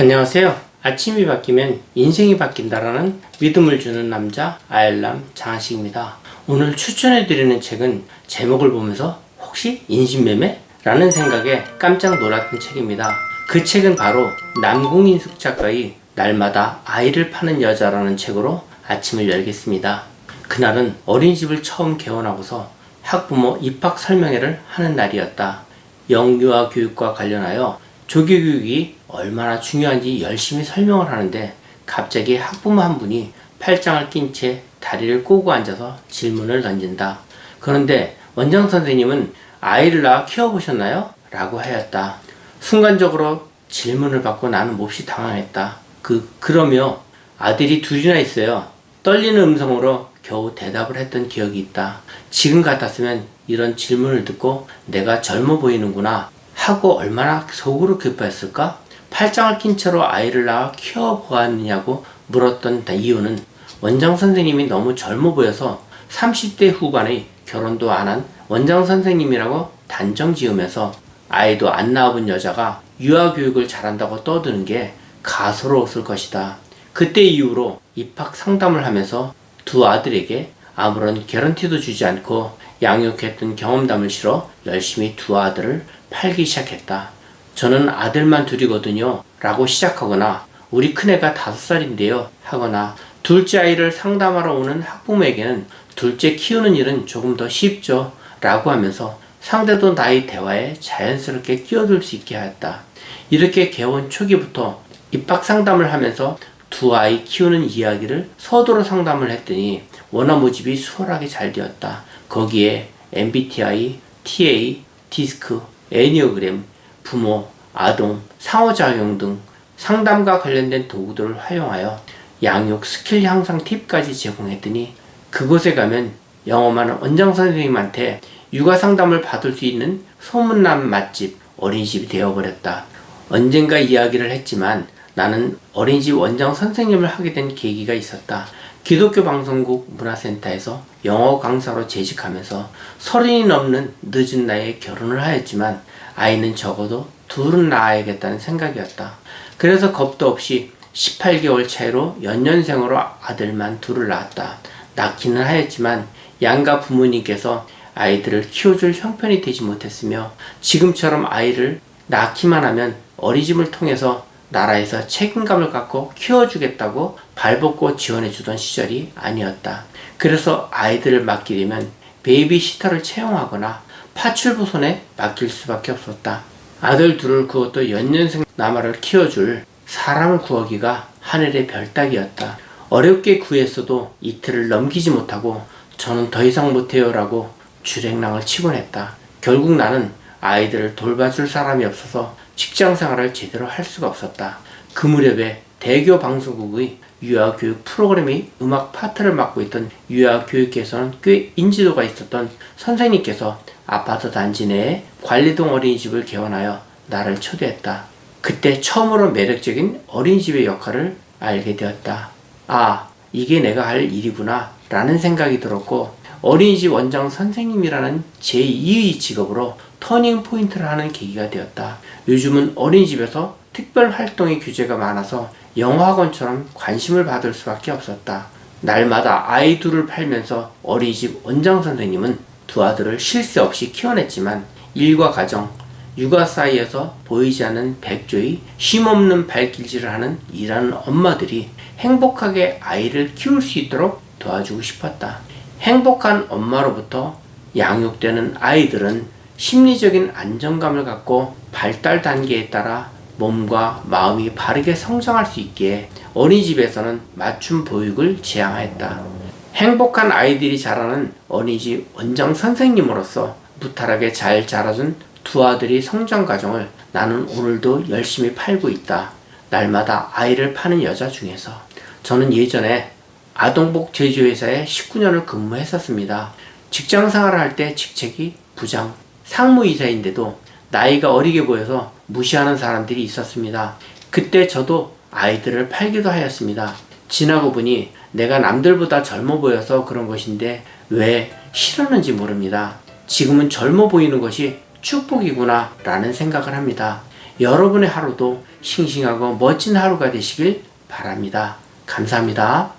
안녕하세요. 아침이 바뀌면 인생이 바뀐다라는 믿음을 주는 남자 아일람 장하식입니다. 오늘 추천해드리는 책은 제목을 보면서 혹시 인신매매? 라는 생각에 깜짝 놀랐던 책입니다. 그 책은 바로 남궁인숙 작가의 날마다 아이를 파는 여자라는 책으로 아침을 열겠습니다. 그날은 어린이집을 처음 개원하고서 학부모 입학 설명회를 하는 날이었다. 영유아 교육과 관련하여 조기교육이 얼마나 중요한지 열심히 설명을 하는데 갑자기 학부모 한 분이 팔짱을 낀 채 다리를 꼬고 앉아서 질문을 던진다. 그런데 원장 선생님은 아이를 낳아 키워보셨나요? 라고 하였다. 순간적으로 질문을 받고 나는 몹시 당황했다. 그러며 아들이 둘이나 있어요. 떨리는 음성으로 겨우 대답을 했던 기억이 있다. 지금 같았으면 이런 질문을 듣고 내가 젊어 보이는구나 하고 얼마나 속으로 기뻐했을까? 팔짱을 낀 채로 아이를 낳아 키워보았느냐고 물었던 이유는 원장 선생님이 너무 젊어 보여서 30대 후반의 결혼도 안 한 원장 선생님이라고 단정 지으면서 아이도 안 낳아본 여자가 유아교육을 잘한다고 떠드는 게 가소로웠을 것이다. 그때 이후로 입학 상담을 하면서 두 아들에게 아무런 개런티도 주지 않고 양육했던 경험담을 실어 열심히 두 아들을 팔기 시작했다. 저는 아들만 둘이거든요 라고 시작하거나 우리 큰애가 5살인데요 하거나 둘째 아이를 상담하러 오는 학부모에게는 둘째 키우는 일은 조금 더 쉽죠 라고 하면서 상대도 나의 대화에 자연스럽게 끼어들 수 있게 하였다. 이렇게 개원 초기부터 입학 상담을 하면서 두 아이 키우는 이야기를 서두로 상담을 했더니 원어 모집이 수월하게 잘 되었다. 거기에 MBTI, TA, 디스크, 애니어그램, 부모, 아동, 상호작용 등 상담과 관련된 도구들을 활용하여 양육 스킬 향상 팁까지 제공했더니 그곳에 가면 영어만 원장 선생님한테 육아 상담을 받을 수 있는 소문난 맛집 어린이집이 되어버렸다. 언젠가 이야기를 했지만 나는 어린이집 원장 선생님을 하게 된 계기가 있었다. 기독교 방송국 문화센터에서 영어 강사로 재직하면서 30이 넘는 늦은 나이에 결혼을 하였지만 아이는 적어도 둘은 낳아야겠다는 생각이었다. 그래서 겁도 없이 18개월 차이로 연년생으로 아들만 둘을 낳았다. 낳기는 하였지만 양가 부모님께서 아이들을 키워줄 형편이 되지 못했으며 지금처럼 아이를 낳기만 하면 어린이집을 통해서 나라에서 책임감을 갖고 키워주겠다고 발벗고 지원해주던 시절이 아니었다. 그래서 아이들을 맡게 되면 베이비시터를 채용하거나 파출부 손에 맡길 수밖에 없었다. 아들 둘을 그것도 연년생 남아를 키워줄 사람을 구하기가 하늘의 별따기였다. 어렵게 구했어도 이틀을 넘기지 못하고 저는 더 이상 못해요 라고 주랭랑을 치곤 했다. 결국 나는 아이들을 돌봐줄 사람이 없어서 직장생활을 제대로 할 수가 없었다. 그 무렵에 대교 방송국의 유아교육 프로그램의 음악 파트를 맡고 있던 유아교육계에서는 꽤 인지도가 있었던 선생님께서 아파트 단지 내에 관리동 어린이집을 개원하여 나를 초대했다. 그때 처음으로 매력적인 어린이집의 역할을 알게 되었다. 아, 이게 내가 할 일이구나 라는 생각이 들었고 어린이집 원장 선생님이라는 제2의 직업으로 터닝 포인트를 하는 계기가 되었다. 요즘은 어린이집에서 특별 활동의 규제가 많아서 영어학원처럼 관심을 받을 수밖에 없었다. 날마다 아이 둘을 팔면서 어린이집 원장 선생님은 두 아들을 쉴 새 없이 키워냈지만 일과 가정, 육아 사이에서 보이지 않는 백조의 쉼없는 발길질을 하는 일하는 엄마들이 행복하게 아이를 키울 수 있도록 도와주고 싶었다. 행복한 엄마로부터 양육되는 아이들은 심리적인 안정감을 갖고 발달 단계에 따라 몸과 마음이 바르게 성장할 수 있기에 어린이집에서는 맞춤 보육을 지향하였다. 행복한 아이들이 자라는 어린이집 원장 선생님으로서 무탈하게 잘 자라준 두 아들의 성장 과정을 나는 오늘도 열심히 팔고 있다. 날마다 아이를 파는 여자 중에서 저는 예전에 아동복 제조회사에 19년을 근무했었습니다. 직장생활을 할 때 직책이 부장, 상무이사인데도 나이가 어리게 보여서 무시하는 사람들이 있었습니다. 그때 저도 아이들을 팔기도 하였습니다. 지나고 보니 내가 남들보다 젊어 보여서 그런 것인데 왜 싫었는지 모릅니다. 지금은 젊어 보이는 것이 축복이구나 라는 생각을 합니다. 여러분의 하루도 싱싱하고 멋진 하루가 되시길 바랍니다. 감사합니다.